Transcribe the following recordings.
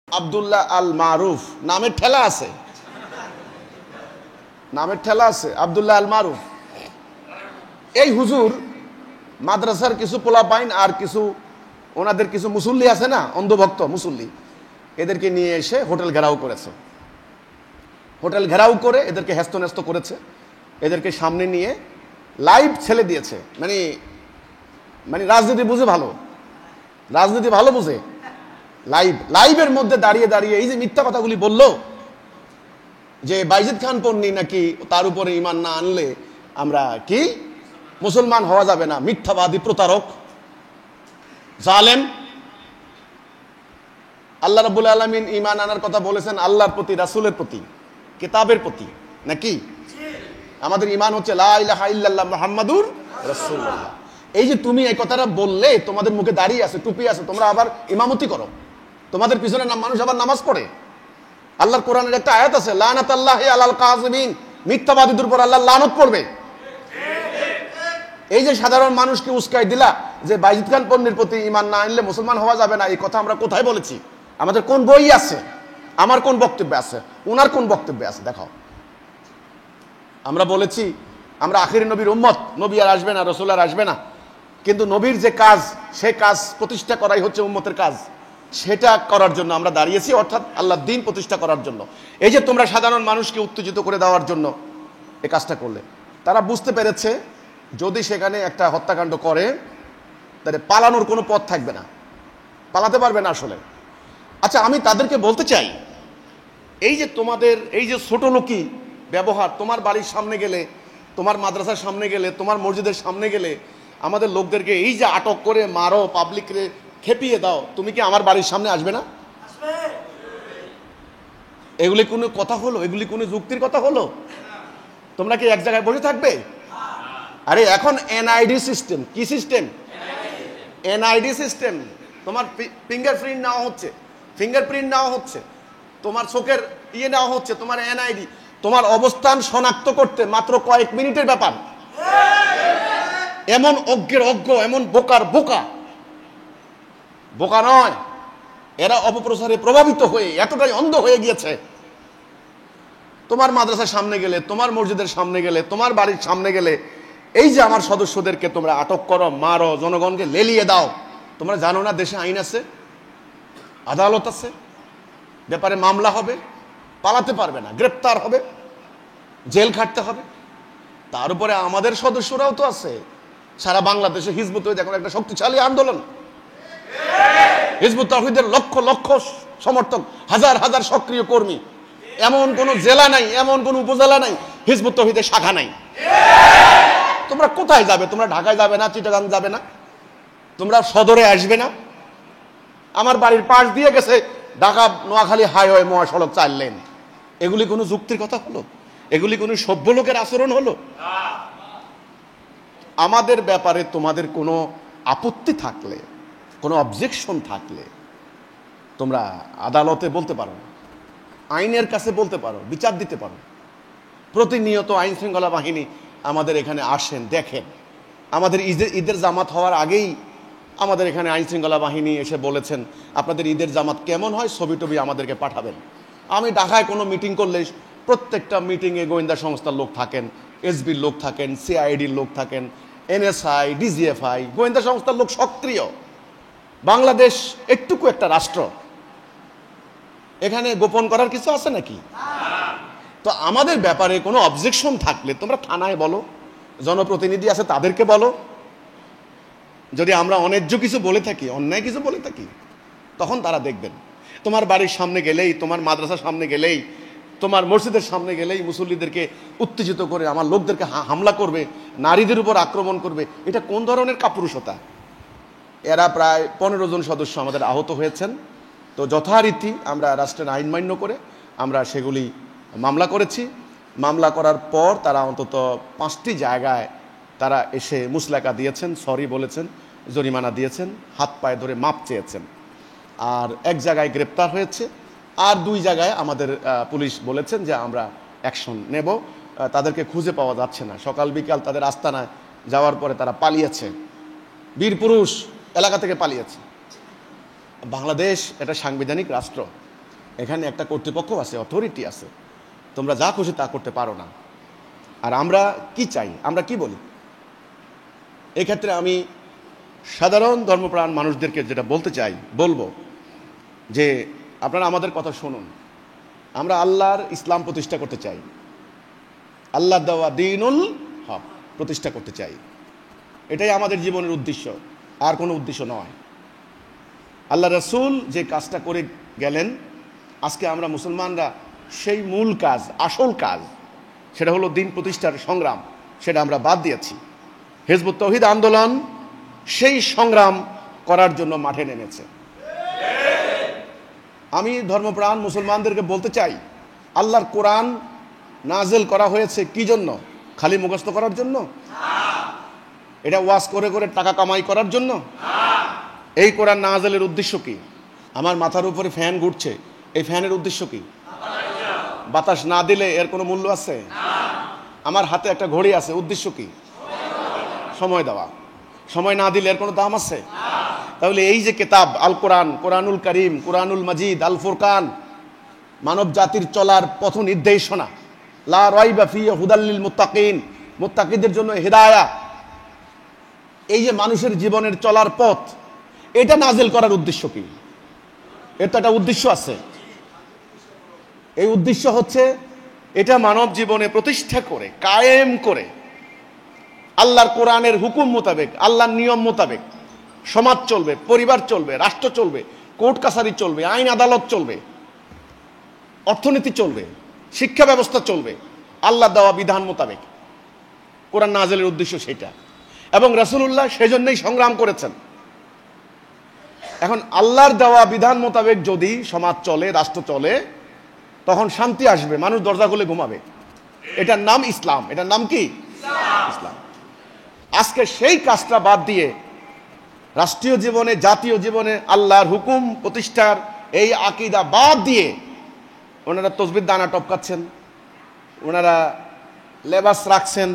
আব্দুল্লাহ আল মারুফ নামের ঠেলা আছে, নামের ঠেলা আছে আব্দুল্লাহ আল মারুফ। এই হুজুর মাদ্রাসার কিছু পোলাপাইন আর কিছু ওনাদের কিছু মুসল্লি আছে না, অন্ধভক্ত মুসল্লি, এদেরকে নিয়ে এসে হোটেল ঘেরাও করেছে। হোটেল ঘেরাও করে এদেরকে হেস্তনেস্ত করেছে, এদেরকে সামনে নিয়ে লাইভ ছেলে দিয়েছে। মানে মানে রাজনীতি বুঝে ভালো, রাজনীতি ভালো বুঝে। লাইভের মধ্যে দাঁড়িয়ে দাঁড়িয়ে এই যে মিথ্যা কথাগুলি বললো যে বাইজিদ খান পন্নী নাকি তার উপরে ঈমান না আনলে আমরা কি মুসলমান হওয়া যাবে না, মিথ্যাবাদী, প্রতারক, জালেম। আল্লাহ রাব্বুল আলামিন ঈমান আনার কথা বলেছেন আল্লাহর প্রতি, রাসূলের প্রতি, কিতাবের প্রতি, নাকি? আমাদের ঈমান হচ্ছে লা ইলাহা ইল্লাল্লাহ মুহাম্মাদুর রাসূলুল্লাহ। এই যে তুমি এই কথাটা বললে, তোমাদের মুখে দাড়ি আছে, টুপি আছে, তোমরা আবার ইমামতি করো, তোমাদের পিছনে মানুষ আবার নামাজ পড়ে। আল্লাহর কোরআনের একটা আয়াত আছে, লানাতাল্লাহি আলাল কাযিবিন, মিথ্যাবাদীদের উপর আল্লাহ লানত করবে। এই যে সাধারণ মানুষকে উস্কাই দিলা যে বাইজিদ খান পন্নীর প্রতি ঈমান না আনলে মুসলমান হওয়া যাবে না, এই কথা আমরা কোথায় বলেছি? আমাদের কোন বই আছে? আমার কোন বক্তব্যে আছে? ওনার কোন বক্তব্যে আছে? দেখাও। আমরা বলেছি আমরা আখিরি নবীর উম্মত, নবী আর আসবে না, রাসূল আর আসবে না, কিন্তু নবীর যে কাজ, সে কাজ প্রতিষ্ঠা করাই হচ্ছে উম্মতের কাজ। সেটা করার জন্য আমরা দাঁড়িয়েছি, অর্থাৎ আল্লাহর দ্বীন প্রতিষ্ঠা করার জন্য। এই যে তোমরা সাধারণ মানুষকে উত্তেজিত করে দেওয়ার জন্য এই কাজটা করলে, তারা বুঝতে পেরেছে যদি সেখানে একটা হত্যাকাণ্ড করে তাহলে পালানোর কোনো পথ থাকবে না, পালাতে পারবে না আসলে। আচ্ছা, আমি তাদেরকে বলতে চাই, এই যে তোমাদের এই যে ছোট লোকই ব্যবহার, তোমার বাড়ির সামনে গেলে, তোমার মাদ্রাসার সামনে গেলে, তোমার মসজিদের সামনে গেলে আমাদের লোকদেরকে এই যে আটক করে মারো, পাবলিকরে খেপিয়ে দাও, তুমি কি আমার বাড়ির সামনে আসবে না? এগুলি কোনো কথা হলো? এগুলি কোনো যুক্তির কথা হলো? তোমরা কি এক জায়গায় বসে থাকবে? আরে এখন এনআইডি সিস্টেম। কি সিস্টেম? NID system. তোমার ফিঙ্গারপ্রিন্ট নেওয়া হচ্ছে, ফিঙ্গারপ্রিন্ট নেওয়া হচ্ছে, তোমার চোখের ইয়ে নেওয়া হচ্ছে, তোমার এনআইডি, তোমার অবস্থান শনাক্ত করতে মাত্র কয়েক মিনিটের ব্যাপার। এমন অজ্ঞের অজ্ঞ, এমন বোকার বোকা, বোকা নয়, এরা অপপ্রচারে প্রভাবিত হয়ে এতটাই অন্ধ হয়ে গিয়েছে। তোমার মাদ্রাসার সামনে গেলে, তোমার মসজিদের সামনে গেলে, তোমার বাড়ির সামনে গেলে এই যে আমার সদস্যদেরকে তোমরা আটক করো, মারো, জনগণকে লেলিয়ে দাও। তোমরা জানো না দেশে আইন আছে, আদালত আছে, ব্যাপারে মামলা হবে, পালাতে পারবে না, গ্রেপ্তার হবে, জেল খাটতে হবে। তার উপরে আমাদের সদস্যরাও তো আছে সারা বাংলাদেশে। হিজবুত তৌহিদ এখন একটা শক্তিশালী আন্দোলন। হিজবুত তৌহিদের লক্ষ লক্ষ সমর্থক, হাজার হাজার সক্রিয় কর্মী। এমন কোন জেলা নাই, এমন কোন উপজেলা নাই হিজবুত তৌহিদের শাখা নাই। তোমরা কোথায় যাবে? তোমরা ঢাকায় যাবে না, চিটাগাং যাবে না, তোমরা সদরে আসবে না? আমার বাড়ির পাশ দিয়ে গেছে ঢাকা নোয়াখালী হাইওয়ে, মহাসড়ক 4 লেন। এগুলি কোনো যুক্তির কথা হলো? এগুলি কোনো সভ্য লোকের আচরণ হলো? আমাদের ব্যাপারে তোমাদের কোনো আপত্তি থাকলে, কোনো অবজেকশন থাকলে তোমরা আদালতে বলতে পারো, আইনের কাছে বলতে পারো, বিচার দিতে পারো। প্রতিনিয়ত আইন শৃঙ্খলা বাহিনী আমাদের এখানে আসেন, দেখেন। আমাদের ঈদের জামাত হওয়ার আগেই আমাদের এখানে আইন শৃঙ্খলা বাহিনী এসে বলেছেন আপনাদের ঈদের জামাত কেমন হয় ছবি টবি আমাদেরকে পাঠাবেন। আমি ঢাকায় কোনো মিটিং করলে প্রত্যেকটা মিটিংয়ে গোয়েন্দা সংস্থার লোক থাকেন, এসবির লোক থাকেন, সিআইডির লোক থাকেন, এনএসআই, ডিজিএফআই, গোয়েন্দা সংস্থার লোক সক্রিয়। বাংলাদেশ একটুকু একটা রাষ্ট্র, এখানে গোপন করার কিছু আছে নাকি? তো আমাদের ব্যাপারে কোনো অবজেকশন থাকলে তোমরা থানায় বলো, জনপ্রতিনিধি আছে তাদেরকে বলো। যদি আমরা অন্যায্য কিছু বলে থাকি, অন্যায় কিছু বলে থাকি, তখন তারা দেখবেন। তোমার বাড়ির সামনে গেলেই, তোমার মাদ্রাসার সামনে গেলেই, তোমার মসজিদের সামনে গেলেই মুসল্লিদেরকে উত্তেজিত করে আমার লোকদেরকে হামলা করবে, নারীদের উপর আক্রমণ করবে। এটা কোন ধরনের কাপুরুষতা? এরা প্রায় 15 জন সদস্য আমাদের আহত হয়েছেন। তো যথারীতি আমরা রাষ্ট্রের আইন মান্য করে আমরা সেগুলি মামলা করেছি। মামলা করার পর তারা অন্তত 5টি জায়গায় তারা এসে মুসলাকা দিয়েছেন, সরি বলেছেন, জরিমানা দিয়েছেন, হাত পায়ে ধরে মাপ চেয়েছেন। আর এক জায়গায় গ্রেপ্তার হয়েছে, আর 2 জায়গায় আমাদের পুলিশ বলেছেন যে আমরা অ্যাকশন নেব। তাদেরকে খুঁজে পাওয়া যাচ্ছে না। সকাল বিকাল তাদের আস্তানায় যাওয়ার পরে তারা পালিয়েছে, বীর পুরুষ এলাকা থেকে পালিয়েছে। বাংলাদেশ একটা সাংবিধানিক রাষ্ট্র, এখানে একটা কর্তৃপক্ষ আছে, অথরিটি আছে, তোমরা যা খুশি তা করতে পারো না। আর আমরা কি চাই, আমরা কি বলি? এক্ষেত্রে আমি সাধারণ ধর্মপ্রাণ মানুষদেরকে যেটা বলতে চাই, বলবো যে আপনারা আমাদের কথা শুনুন। আমরা আল্লাহর ইসলাম প্রতিষ্ঠা করতে চাই, আল্লাহ দেওয়া দ্বীনুল হক প্রতিষ্ঠা করতে চাই। এটাই আমাদের জীবনের উদ্দেশ্য, আর কোনো উদ্দেশ্য নয়। আল্লাহ রাসূল যে কাজটা করে গেলেন, আজকে আমরা মুসলমানরা সেই মূল কাজ, আসল কাজ, সেটা হলো দ্বীন প্রতিষ্ঠার সংগ্রাম, সেটা আমরা বাদ দিয়েছি। হিজবুত তাওহীদ আন্দোলন সেই সংগ্রাম করার জন্য মাঠে নেমেছে। আমি ধর্মপ্রাণ মুসলমানদেরকে বলতে চাই, আল্লাহর কোরআন নাজেল করা হয়েছে কি জন্য? খালি মুখস্থ করার জন্য? এটা ওয়াজ করে করে টাকা কামাই করার জন্য? এই কোরআন নাজেলের উদ্দেশ্য কি? আমার মাথার উপরে ফ্যান ঘুরছে, এই ফ্যানের উদ্দেশ্য কি? বাতাস না দিলে এর কোনো মূল্য আছে? আমার হাতে একটা ঘড়ি আছে, উদ্দেশ্য কি? সময় দেওয়া। সময় না দিলে এর কোনো দাম আছে? তাহলে এই যে কিতাব আল কোরআন, কোরআনুল কারীম, কোরআনুল মাজিদ, আল ফুরকান, মানব জাতির চলার পথ নির্দেশনা, লা রাইবা ফিহি হুদাল লিল মুত্তাকিন, মুত্তাকিদের জন্য হেদায়েত, এই যে মানুষের জীবনের চলার পথ, এটা নাজিল করার উদ্দেশ্য কি? এর তো একটা উদ্দেশ্য আছে। এই উদ্দেশ্য হচ্ছে এটা মানব জীবনে প্রতিষ্ঠা করে, কায়েম করে, আল্লাহর কোরআনের হুকুম মোতাবেক, আল্লাহর নিয়ম মোতাবেক সমাজ চলবে, পরিবার চলবে, রাষ্ট্র চলবে, কোর্ট কাছারি চলবে, আইন আদালত চলবে, অর্থনীতি চলবে, শিক্ষা ব্যবস্থা চলবে আল্লাহ দেওয়া বিধান মোতাবেক। কোরআন নাজিলের উদ্দেশ্য সেটা, এবং রাসূলুল্লাহ সেজন্যই সংগ্রাম করেছেন। এখন আল্লাহর দেওয়া বিধান মোতাবেক যদি সমাজ চলে, রাষ্ট্র চলে, তখন শান্তি আসবে, মানুষ দরজা খুলে ঘুমাবে। এটার নাম ইসলাম। এটার নাম কি? ইসলাম। আজকে সেই কাজটা বাদ দিয়ে রাষ্ট্রীয় জীবনে, জাতীয় জীবনে আল্লাহর হুকুম প্রতিষ্ঠার এই আকীদা বাদ দিয়ে ওনারা তসবির দানা টপকাচ্ছেন, ওনারা লেবাস রাখছেন,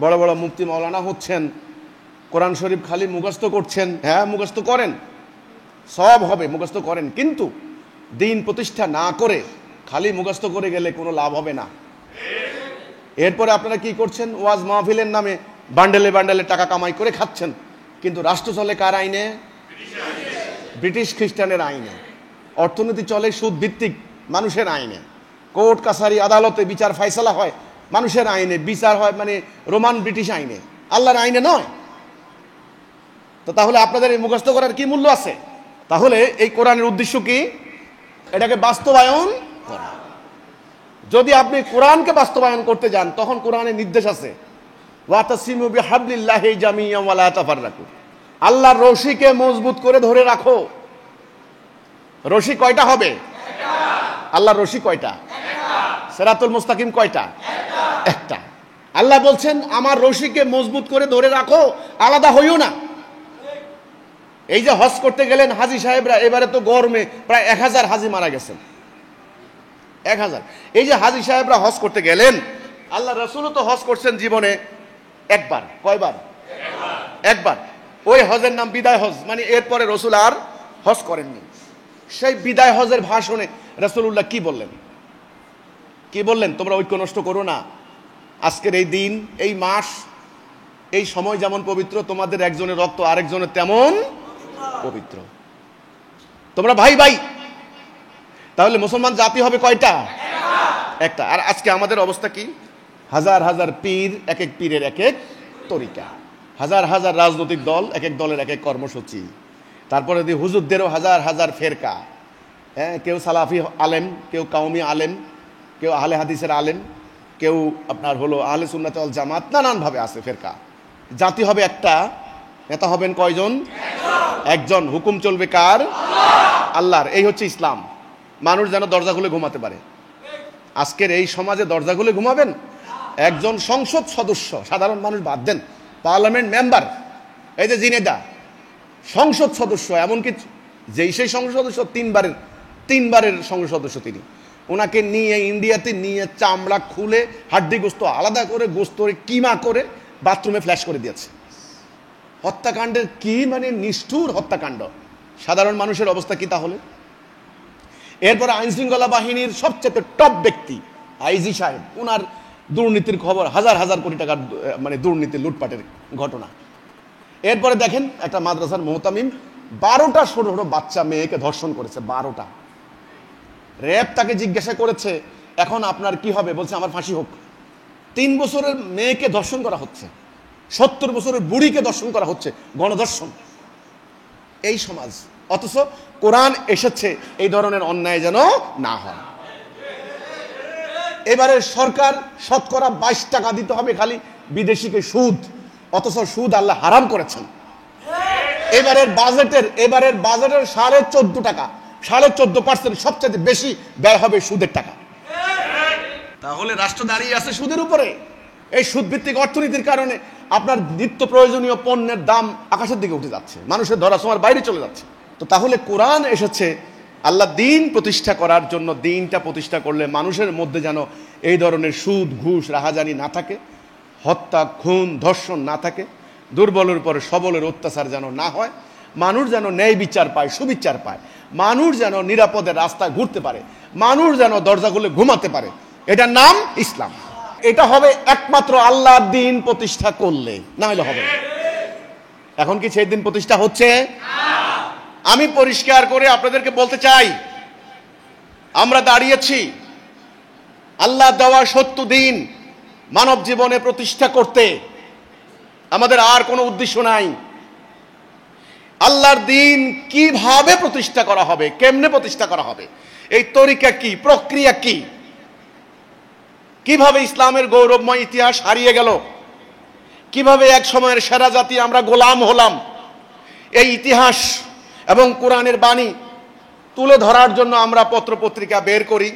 বড় বড় মুফতি মাওলানা হচ্ছেন, কোরআন শরীফ খালি মুখস্থ করছেন। হ্যাঁ, মুখস্থ করেন, সব হবে, মুখস্থ করেন, কিন্তু দ্বীন প্রতিষ্ঠা না করে খালি মুখস্থ করে গেলে কোনো লাভ হবে না। এরপরে আপনারা কি করছেন? ওয়াজ মাহফিলের নামে বান্ডেলে বান্ডেলে টাকা কামাই করে খাচ্ছেন, কিন্তু রাষ্ট্র চলে কার আইনে? ব্রিটিশ খ্রিস্টানের আইনে। অর্থনীতি চলে সুদ ভিত্তিক মানুষের আইনে। কোর্ট কাছারি আদালতে বিচার ফায়সালা হয় মানুষের আইনে, বিচার হয় মানে রোমান ব্রিটিশ আইনে, আল্লাহর আইনে নয়। তো তাহলে আপনাদের এই মুখস্থ করার কি মূল্য আছে? তাহলে এই কোরআনের উদ্দেশ্য কি? এটাকে বাস্তবায়ন করা। যদি আপনি কোরআনকে বাস্তবায়ন করতে যান, তখন কোরআনের নির্দেশ আছে, ওয়াতাসিমু বিহাবলিল্লাহি জামিআন ওয়া লা তাফাররাকু, আল্লাহর রশিকে মজবুত করে ধরে রাখো। রশি কয়টা হবে? আল্লাহর রশি কয়টা? সিরাতুল মুস্তাকিম কয়টা? একটা। আল্লাহ বলছেন আমার রশিকে মজবুত করে ধরে রাখো, আলাদা হইও না। এই যে হজ করতে গেলেন হাজী সাহেবরা, এবারে তো গরমে প্রায় 1000 হাজী মারা গেছেন, 1000। এই যে হাজী সাহেবরা হজ করতে গেলেন, আল্লাহ রাসূলও তো হজ করছেন জীবনে একবার। কয়বার? একবার। ওই হজের নাম বিদায় হজ, মানে এরপরে রাসূল আর হজ করেননি। সেই বিদায় হজের ভাষণে রাসূলুল্লাহ কি বললেন? কি বললেন? তোমরা ঐক্য নষ্ট করো না। আজকের এই দিন, এই মাস, এই সময় যেমন পবিত্র, তোমাদের একজনের রক্ত আরেকজনের তেমন পবিত্র। তোমরা ভাই ভাই। তাহলে মুসলমান জাতি হবে কয়টা? একটা। আর আজকে আমাদের অবস্থা কি? হাজার হাজার পীর, এক এক পীরের এক এক তরিকা, হাজার হাজার রাজনৈতিক দল, এক এক দলের এক এক কর্মসূচি, তারপরে হুজুরদেরও হাজার হাজার ফেরকা। হ্যাঁ, কেউ সালাফি আলেম, কেউ কাউমি আলেম, কেউ আহলে হাদিসের আলেম, কেউ আপনার হলো আহলে সুন্নাত ওয়াল জামাত, নানানভাবে আছে ফেরকা। জাতি হবে একটা, নেতা হবেন কয়জন? একজন। হুকুম চলবে কার? আল্লাহর। এই হচ্ছে ইসলাম। মানুষ যেন দরজা খুলে ঘুমাতে পারে। আজকের এই সমাজে দরজা খুলে ঘুমাবেন? একজন সংসদ সদস্য, সাধারণ মানুষ বাদ দেন, পার্লামেন্ট মেম্বার, এই যে জিনেদা, সংসদ সদস্য, এমনকি যেই সেই সংসদ সদস্য তিনবারের সংসদ সদস্য তিনি, ওনাকে নিয়ে ইন্ডিয়াতে নিয়ে চামড়া খুলে হাড্ডি গোস্ত আলাদা করে, গোস্ত কিমা করে বাথরুমে ফ্ল্যাশ করে দিয়েছে। হত্যাকাণ্ডের কি মানে নিষ্ঠুর হত্যাকাণ্ড। সাধারণ মানুষের অবস্থা কি তাহলে? এরপরে আইন শৃঙ্খলা বাহিনীর সবচেয়ে টপ ব্যক্তি আইজি সাহেব, ওনার দুর্নীতির খবর, হাজার হাজার কোটি টাকার মানে দুর্নীতি লুটপাটের ঘটনা। এরপরে দেখেন একটা মাদ্রাসার মোহতামিম 12টা ছোট ছোট বাচ্চা মেয়েকে ধর্ষণ করেছে, 12টা। র্যাব তাকে জিজ্ঞাসা করেছে এখন আপনার কি হবে, বলছে আমার ফাঁসি হোক। 3 বছরের মেয়েকে ধর্ষণ করা হচ্ছে, 70 বছরের বুড়িকে ধর্ষণ করা হচ্ছে, গণধর্ষণ। এই সমাজ, অথচ কোরআন এসেছে এই ধরনের অন্যায় যেন না হয়। এবারে সরকার শতকরা 22 টাকা দিতে হবে খালি বিদেশিকে সুদ, অথচ সুদ আল্লাহ হারাম করেছেন। এবারের বাজেটের 14.5 টাকা, 14.5% সবচেয়ে বেশি ব্যয় হবে সুদের টাকা। তাহলে রাষ্ট্র দাঁড়িয়ে আছে সুদের উপরে। এই সুদভিত্তিক অর্থনীতির কারণে আপনার নিত্য প্রয়োজনীয় পণ্যের দাম আকাশের দিকে উঠে যাচ্ছে, মানুষের ধরাছোঁয়ার বাইরে চলে যাচ্ছে। তো তাহলে কোরআন এসেছে আল্লাহ দিন প্রতিষ্ঠা করার জন্য। দিনটা প্রতিষ্ঠা করলে মানুষের মধ্যে যেন এই ধরনের সুদ, ঘুষ, রাহাজানি না থাকে, হত্যা, খুন, ধর্ষণ না থাকে, দুর্বলের উপরে সবলের অত্যাচার যেন না হয়, মানুষ যেন ন্যায় বিচার পায়, সুবিচার পায়, মানুষ যেন নিরাপদে রাস্তায় ঘুরতে পারে, মানুষ যেন দরজা খুলে ঘুমাতে পারে। এটার নাম ইসলাম। এটা হবে একমাত্র আল্লাহর দিন প্রতিষ্ঠা করলে, না হলে হবে না। এখন কি সেই দিন প্রতিষ্ঠা হচ্ছে? আমি পরিষ্কার করে আপনাদেরকে বলতে চাই, আমরা দাঁড়িয়েছি আল্লাহ দেওয়া সত্য দিন মানব জীবনে প্রতিষ্ঠা করতে। আমাদের আর কোনো উদ্দেশ্য নাই। আল্লাহর দিন কিভাবে প্রতিষ্ঠা করা হবে, কেমনে প্রতিষ্ঠা করা হবে, এই তরিকা কি, প্রক্রিয়া কি, কিভাবে ইসলামের গৌরবময় ইতিহাস হারিয়ে গেল, কিভাবে এক সময়ের সেরা জাতি আমরা গোলাম হলাম, এই ইতিহাস এবং কোরআনের বাণী তুলে ধরার জন্য আমরা পত্র পত্রিকা বের করি,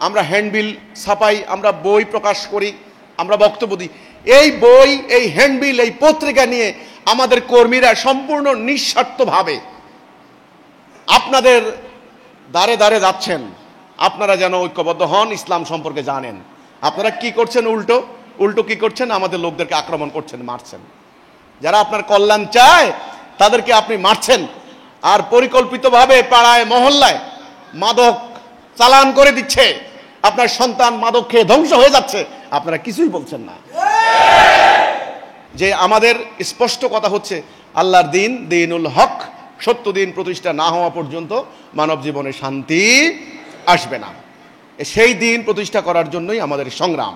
আমরা হ্যান্ডবিল ছাপাই, আমরা বই প্রকাশ করি, আমরা বক্তব্য দিই। এই বই, এই হ্যান্ডবিল, এই পত্রিকা নিয়ে আমাদের কর্মীরা সম্পূর্ণ নিঃস্বার্থভাবে আপনাদের দ্বারে দ্বারে যাচ্ছেন। আপনারা যেন ঐক্যবদ্ধ হন, ইসলাম সম্পর্কে জানেন। আপনারা কি করছেন? উল্টো কি করছেন? আমাদের লোকদেরকে আক্রমণ করছেন, মারছেন। যারা আপনার কল্যাণ চায় তাদেরকে আপনি মারছেন, আর পরিকল্পিতভাবে পাড়ায় মহল্লায় মাদক চালান করে দিচ্ছে। আপনার সন্তান মাদক খেয়ে ধ্বংস হয়ে যাচ্ছে, আপনারা কিছুই বলছেন না। যে আমাদের স্পষ্ট কথা হচ্ছে আল্লাহর দিন, দিনুল হক, সত্য দিন প্রতিষ্ঠা না হওয়া পর্যন্ত মানব জীবনে শান্তি আসবে না। সেই দিন প্রতিষ্ঠা করার জন্যই আমাদের সংগ্রাম।